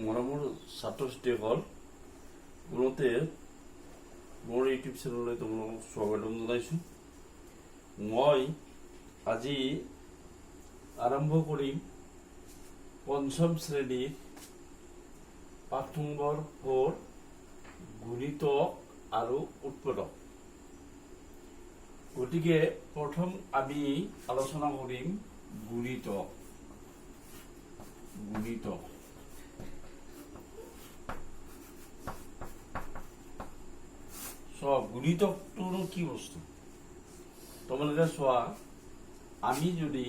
মৰমৰ ছাত্ৰ ছাত্ৰীসকল, পুনতে মোৰ ইউটিউব চেনেললৈ তোমালোকক স্বাগতম জনাইছোঁ। মই আজি আৰম্ভ কৰিম পঞ্চম শ্ৰেণীৰ পাঠ নম্বৰ 4 গুণিতক আৰু উৎপাদক। গতিকে প্ৰথম আমি আলোচনা কৰিম গুণিতক। গুণিতকটোনো কি বস্তু? তোমালোকে চোৱা, আমি যদি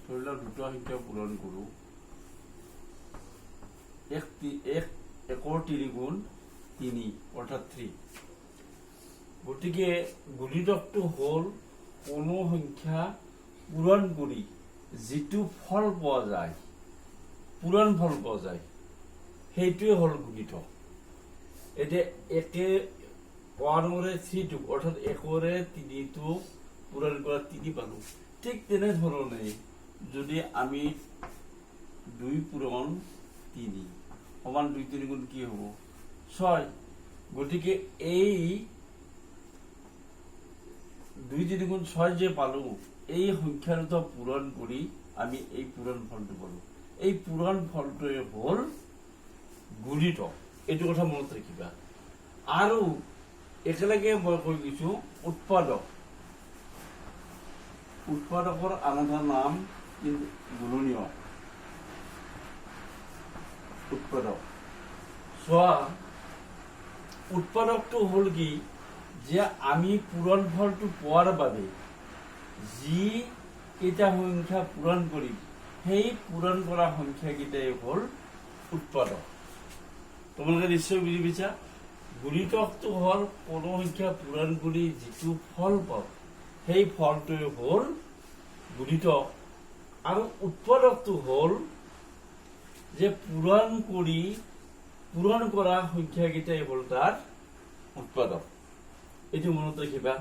ধৰি লওক দুটা সংখ্যা পূৰণ কৰো, একৰ 3 গুণ 3 অৰ্থাৎ 3। গতিকে গুণিতকটো হল কোনো সংখ্যা পূৰণ কৰি যিটো ফল পোৱা যায়, পূৰণ ফল পোৱা যায়, সেইটোৱে হল গুণিতক। এতিয়া একে 1ৰে 3 অৰ্থাৎ 1ৰে 3 পূৰণ কৰা 3 পালো। ঠিক তেনেধৰণে যদি আমি 2 পূৰণ 3 সমান 2 3 গুণ কি হব? 6। গতিকে এই 2 3 গুণ 6 যে পালো, এই সংখ্যা দুটা পূৰণ কৰি আমি এই পূৰণ ফলটো পালো। এই পূৰণ ফলটোৱে হল গুণিতক। এইটো কথা মনত ৰাখিবা। আৰু একেলগে মই কৈ গৈছো উৎপাদক। উৎপাদকৰ আন এটা নাম গুণনীয়। উৎপাদক চোৱা, উৎপাদকটো হল কি যে আমি পূৰণ ফলটো পোৱাৰ বাবে যি কেইটা সংখ্যা পূৰণ কৰিম, সেই পূৰণ কৰা সংখ্যা কেইটাই হল উৎপাদক। তোমালোকে নিশ্চয় বুজি পাইছা। গুণিতকটো হল কোনো সংখ্যা পূৰণ কৰি যিটো ফল পাওঁ, সেই ফলটোৱে হল গুণিতক। আৰু উৎপাদকটো হল যে পূৰণ কৰা সংখ্যাকেইটাই হল তাৰ উৎপাদক। এইটো মনত ৰাখিবা।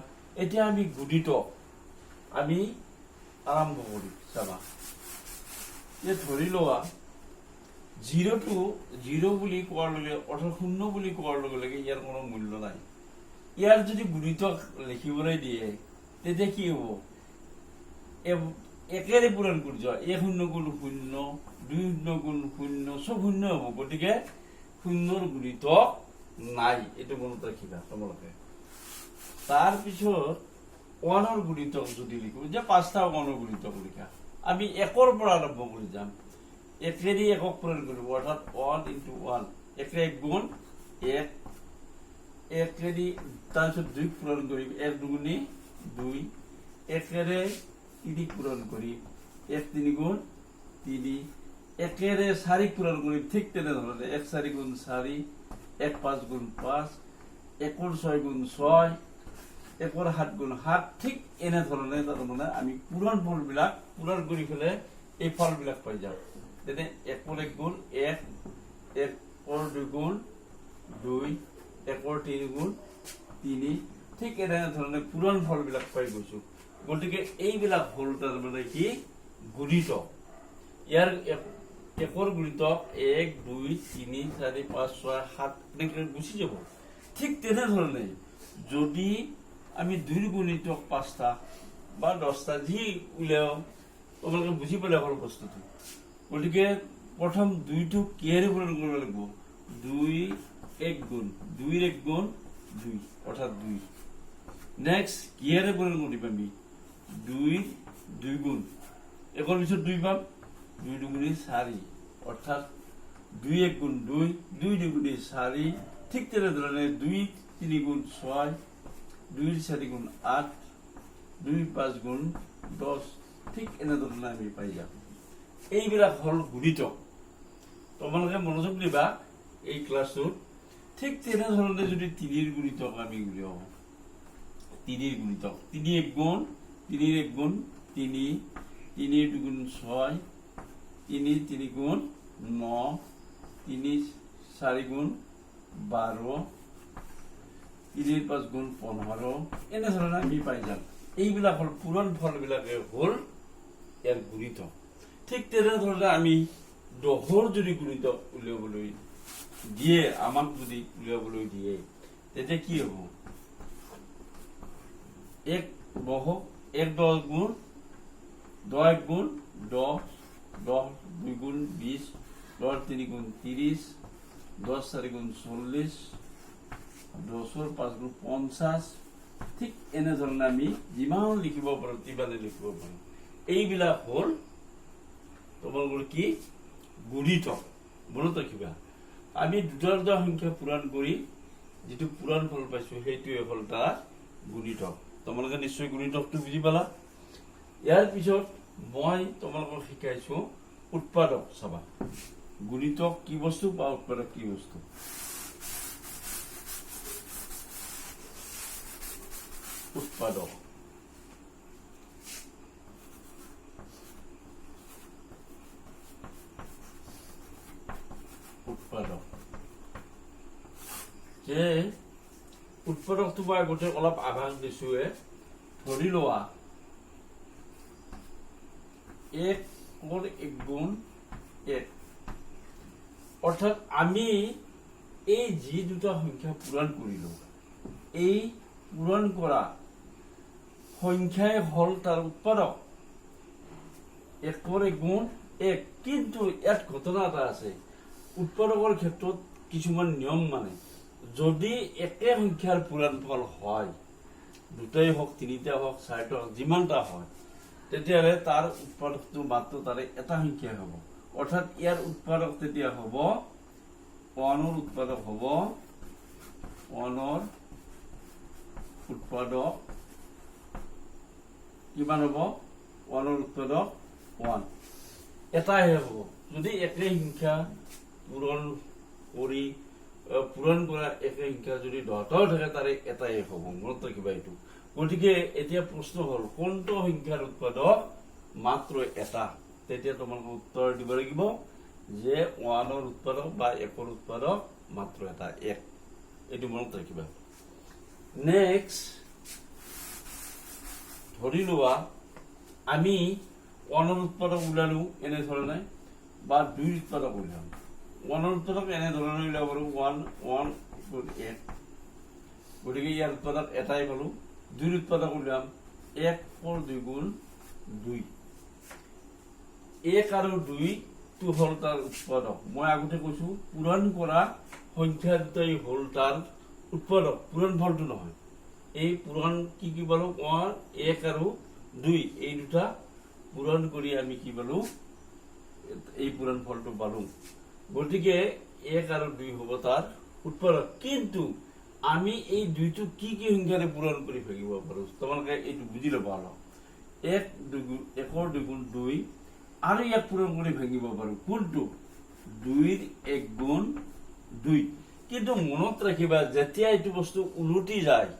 এতিয়া আমি গুণিতক আমি আৰম্ভ কৰিম। চাবা, ধৰি লোৱা 0 বুলি কোৱাৰ লগে অৰ্থাৎ 0 বুলি কোৱাৰ লগে লগে ইয়াৰ কোনো মূল্য নাই। ইয়াৰ যদি গুণিতক লিখিবলৈ দিয়ে, তেতিয়া কি হব? একেৰে পূৰণ কৰি যোৱা, 1 0 গুণ 0, 2 0 গুণ 0, চব 0 হব। গতিকে 0ৰ গুণিতক নাই। এইটো মনত ৰাখিবা তোমালোকে। তাৰপিছত 1ৰ গুণিতক যদি লিখো, যে 5টা 1ৰ গুণিতক লিখা, আমি 1ৰ পৰা আৰম্ভ কৰি যাম। 1ৰেদি 1ক পূৰণ কৰিব, অৰ্থাৎ 1 × 1, 1ৰে 1 গুণ 1, 1ৰেদি তাৰপিছত 2 পূৰণ কৰিম, 1 2 2, 1ৰে 3 পূৰণ কৰিম, 1 3 গুণ 3, 1ৰে 4 পূৰণ কৰিম। ঠিক তেনেধৰণে 1 4 গুণ 4, 1 5 গুণ 5, 1ৰ 6 গুণ 6, 1ৰ 7 গুণ 7। ঠিক এনেধৰণে তাৰমানে আমি পূৰণ ফলবিলাক পূৰণ কৰি পেলাই এই ফলবিলাক পাই যাওঁ। যেনে 1ৰ 1 গুণ 1, 1ৰ 2 গুণ 2, 1ৰ 3 গুণ 3। ঠিক এনেধৰণে পূৰণ ফলবিলাক পাই গৈছো। গতিকে এইবিলাক হল তাৰমানে কি গুণিতক। ইয়াৰ 1ৰ গুণিতক 1 2 3 4 5 6 7 এনেকৈ গুচি যাব। ঠিক তেনেধৰণে যদি আমি 2ৰ গুণিতক 5টা বা 10টা যি উলিয়াও, তোমালোকে বুজি পালে হল বস্তুটো। গতিকে প্ৰথম 2টো কিহেৰে পূৰণ কৰিব লাগিব? 2 1 গুণ 2ৰ 1 গুণ 2 অৰ্থাৎ 2। নেক্সট কিহেৰে পূৰণ কৰিম? আমি 2ৰ 2 গুণ, 1ৰ পিছত 2 পাম, 2 2 গুণ 4 অৰ্থাৎ 2 1 গুণ 2, 2 2 গুণ 4। ঠিক তেনেধৰণে 2 3 গুণ 6, 2 4 গুণ 8, 2 5 গুণ 10। ঠিক এনেধৰণে আমি পাই যাম। এইবিলাক হল গুণিতক। তোমালোকে মনোযোগ দিবা এই ক্লাছটোত। ঠিক তেনেধৰণে যদি 3ৰ গুণিতক আমি উলিয়াও, 3ৰ গুণিতক 3 1 গুণ 3ৰ 1 গুণ 3, 3ৰ 2 গুণ 6, 3 3 গুণ 9, 3 4 গুণ 12, 3 5 গুণ 15। এনেধৰণে আমি পাই যাম। এইবিলাক হল পূৰণ ফলবিলাকে হল ইয়াৰ গুণিতক। ঠিক তেনেধৰণে আমি 10ৰ যদি গুণিতক উলিয়াবলৈ দিয়ে, আমাক যদি উলিয়াবলৈ দিয়ে, তেতিয়া কি হ'ব? 1 10 গুণ 10 1 গুণ 10, 10 2 গুণ 20, 10 3 গুণ 30, 10 4 গুণ 40, 10ৰ 5 গুণ 50। ঠিক এনেধৰণে আমি যিমান লিখিব পাৰোঁ তিমানে লিখিব পাৰোঁ। এইবিলাক হ'ল তোমালোকৰ কি? গুণিতক। মনত ৰাখিবা, আমি দুটা দুটা সংখ্যা পূৰণ কৰি যিটো পূৰণ ফল পাইছো সেইটোৱে হ'ল তাৰ গুণিতক। তোমালোকে নিশ্চয় গুণিতকটো বুজি পালা। ইয়াৰ পিছত মই তোমালোকক শিকাইছো উৎপাদক। চাবা, গুণিতক কি বস্তু বা উৎপাদক কি বস্তু। উৎপাদক যে উৎপাদকটো মই আগতে অলপ আভাস দিছোৱে। ধৰি লোৱা 1 গুণ 1, অৰ্থাৎ আমি এই যি দুটা সংখ্যা পূৰণ কৰিলো, এই পূৰণ কৰা সংখ্যাই হ'ল তাৰ উৎপাদক। 1 গুণ 1। কিন্তু ইয়াত ঘটনা এটা আছে, উৎপাদকৰ ক্ষেত্ৰত কিছুমান নিয়ম। মানে যদি একে সংখ্যাৰ পূৰণফল হয়, দুটাই হওক, তিনিটা হওক, চাৰিটা হওক, যিমানটা হয়, তেতিয়াহ'লে তাৰ উৎপাদকটো মাত্ৰ তাৰে এটা সংখ্যাই হ'ব। অৰ্থাৎ ইয়াৰ উৎপাদক তেতিয়া হ'ব 1ৰ উৎপাদক হ'ব 1ৰ উৎপাদক কিমান হ'ব? 1ৰ উৎপাদক 1 এটাহে হ'ব। যদি একে সংখ্যা পূৰণ কৰা একে সংখ্যা যদি 10টাও থাকে, তাৰে এটাই হ'ব। মনত ৰাখিবা এইটো। গতিকে এতিয়া প্ৰশ্ন হ'ল কোনটো সংখ্যাৰ উৎপাদক মাত্ৰ এটা? তেতিয়া তোমালোকে উত্তৰ দিব লাগিব যে 1ৰ উৎপাদক বা 1ৰ উৎপাদক মাত্ৰ এটা, 1। এইটো মনত ৰাখিবা। নেক্সট, ধৰি লোৱা আমি 1ৰ উৎপাদক উলিয়ালো এনেধৰণে, বা 2ৰ উৎপাদক উলিয়াম। 1ৰ উৎপাদক এনেধৰণে উলিয়াব পাৰো, 1 1 1। গতিকে ইয়াৰ উৎপাদক এটাই পালো। 2ৰ উৎপাদক উলিয়াম, 1 4 2 গুণ 2। 1 আৰু 2 টো হ'ল তাৰ উৎপাদক। মই আগতে কৈছো পূৰণ কৰা সংখ্যা দুটাই হ'ল তাৰ উৎপাদক, পূৰণ ফলটো নহয়। এই পূৰণ কি কি পালো? 1 আৰু 2 এই দুটা পূৰণ কৰি আমি কি পালো? এই পূৰণ ফলটো পালো। গতিকে 1 আৰু 2 হ'ব তাৰ উৎপাদক। কিন্তু আমি এই 2টো কি কি সংখ্যাৰে পূৰণ কৰি ভাগিব পাৰো? তোমালোকে এইটো বুজি ল'বা অলপ। 1 1ৰ 2 গুণ 2 আৰু ইয়াক পূৰণ কৰি ভাঙিব পাৰো। কোনটো? 2ৰ 1 গুণ 2। কিন্তু মনত ৰাখিবা, যেতিয়া এইটো বস্তু উলটি যায়,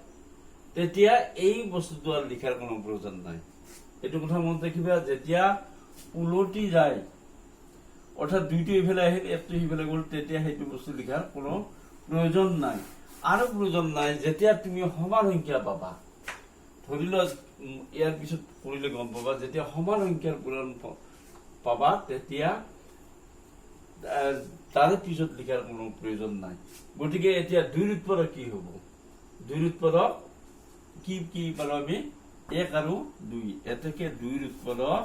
তেতিয়া এই বস্তুটো আৰু লিখাৰ কোনো প্ৰয়োজন নাই। এইটো কথা মনত ৰাখিবা, যেতিয়া উলটি যায়, অৰ্থাৎ 2টো এইফালে আহিল, 1টো সিফালে গ'ল, তেতিয়া সেইটো বস্তু লিখাৰ কোনো প্ৰয়োজন নাই। আৰু প্ৰয়োজন নাই যেতিয়া তুমি সমান সংখ্যা পাবা। ধৰি লোৱা ইয়াৰ পিছত কৰিলে গম পাবা, যেতিয়া সমান সংখ্যাৰ পূৰণ পাবা, তেতিয়া তাৰে পিছত লিখাৰ কোনো প্ৰয়োজন নাই। গতিকে এতিয়া 2ৰ উৎপাদক কি হ'ব? 2ৰ উৎপাদক কি কি পালো আমি? 1 আৰু 2। এতেকে 2ৰ উৎপাদক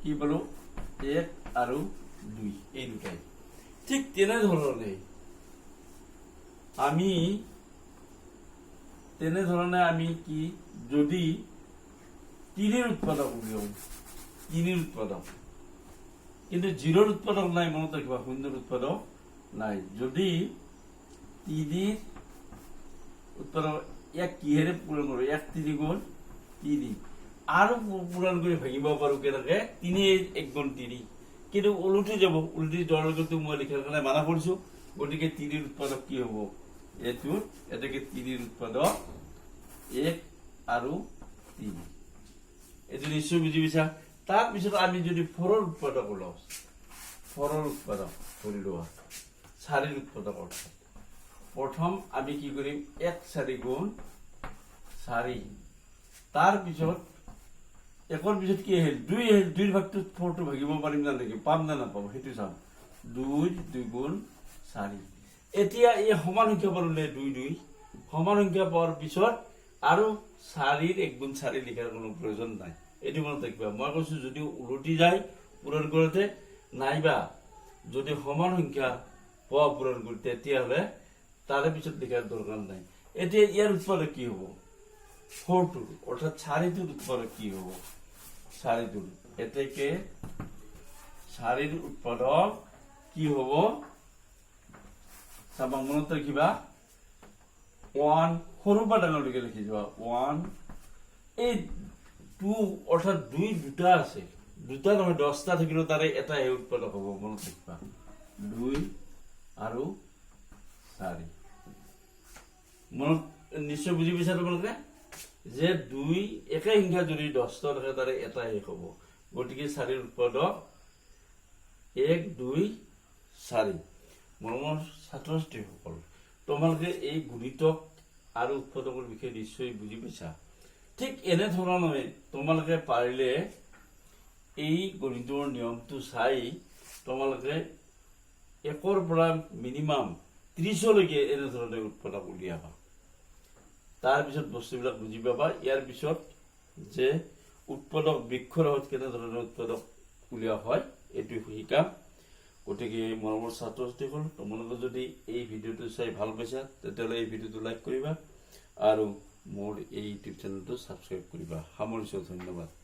কি পালো? 1 আৰু 2 এই দুটাই। ঠিক তেনেধৰণে আমি কি যদি 3ৰ উৎপাদক উলিয়াও, 3ৰ উৎপাদক, কিন্তু 0ৰ উৎপাদক নাই। মনত ৰাখিবা, 0ৰ উৎপাদক নাই। যদি 3ৰ উৎপাদক ইয়াক কিহেৰে পূৰণ কৰো? 1 3 গুণ 3 আৰু পূৰণ কৰি ভাঙিব পাৰো কেনেকে? 3 1 গুণ 3। কিন্তু উলটি যাব, উলটি যোৱাৰ লগতো মই লিখাৰ কাৰণে মানা কৰিছো। গতিকে 3ৰ উৎপাদক কি হ'ব? এইটো এটাকে 3ৰ উৎপাদক 1 আৰু 3। এইটো নিশ্চয় বুজি পাইছা। তাৰপিছত আমি যদি 4ৰ উৎপাদক ওলাও, 4ৰ উৎপাদক ধৰি লোৱা 4ৰ উৎপাদক, অৰ্থাৎ প্ৰথম আমি কি কৰিম? 1 4 গুণ 4 তাৰ পিছত একৰ পিছত কি আহিল 2 আহিল 2ৰ ভাগটো 4 টো ভাগিব পাৰিম না নেকি পাম না নাপাম সেইটো চাম 2 2 গুণ 4 এতিয়া এই সমান সংখ্যা পালে 2 2 সমান সংখ্যা পোৱাৰ পিছত আৰু 4ৰ 1 গুণ 4 লিখাৰ কোনো প্ৰয়োজন নাই এটো মনত ৰাখিবা মই কৈছো যদি উলটি যায় পূৰণ কৰোতে নাইবা যদি সমান সংখ্যা পোৱা পূৰণ কৰোতে তেতিয়াহলে তাৰে পিছত লিখাৰ দৰকাৰ নাই এতিয়া ইয়াৰ উৎপাদক কি হ'ব 4 2 অৰ্থাৎ 4ৰ উৎপাদক কি হ'ব 4 এতেকে 4ৰ উৎপাদক কি হ'ব চাবা মনত ৰাখিবা 1 সৰু পৰা ডাঙৰলৈকে লিখি যোৱা 1 এই 2 অৰ্থাৎ 2 দুটা আছে দুটা নহয় 10টা থাকিলেও তাৰে এটা উৎপাদক হ'ব মনত ৰাখিবা 2 আৰু 4 মনত নিশ্চয় বুজি পাইছা তোমালোকে যে 2 একে সংখ্যা যদি 10টা থাকে তাৰে এটা হ'ব গতিকে 4ৰ উৎপাদক 1 2 4 মৰমৰ ছাত্ৰ-ছাত্ৰীসকল তোমালোকে এই গুণিতক আৰু উৎপাদকৰ বিষয়ে নিশ্চয় বুজি পাইছা ঠিক এনে ধৰণে তোমালোকে পাৰিলে এই গণিতৰ নিয়মটো চাই তোমালোকে 1ৰ পৰা মিনিমাম 30 লৈকে এনে ধৰণে উৎপাদক উলিয়াবা তাৰ পিছত বস্তুবিলাক বুজি পাবা ইয়াৰ পিছত যে উৎপাদক বৃক্ষৰ হত কেনে ধৰণে উৎপাদক উলিওৱা হয় এটো শিকাম গতিকে মৰমৰ ছাত্ৰ-ছাত্ৰীসকল তোমালোকে যদি এই ভিডিওটো চাই ভাল পাইছা তেতিয়াহ'লে এই ভিডিওটো লাইক কৰিবা আৰু মোৰ এই ইউটিউব চেনেলটো সাবস্ক্ৰাইব কৰিবা সামৰিছোঁ ধন্যবাদ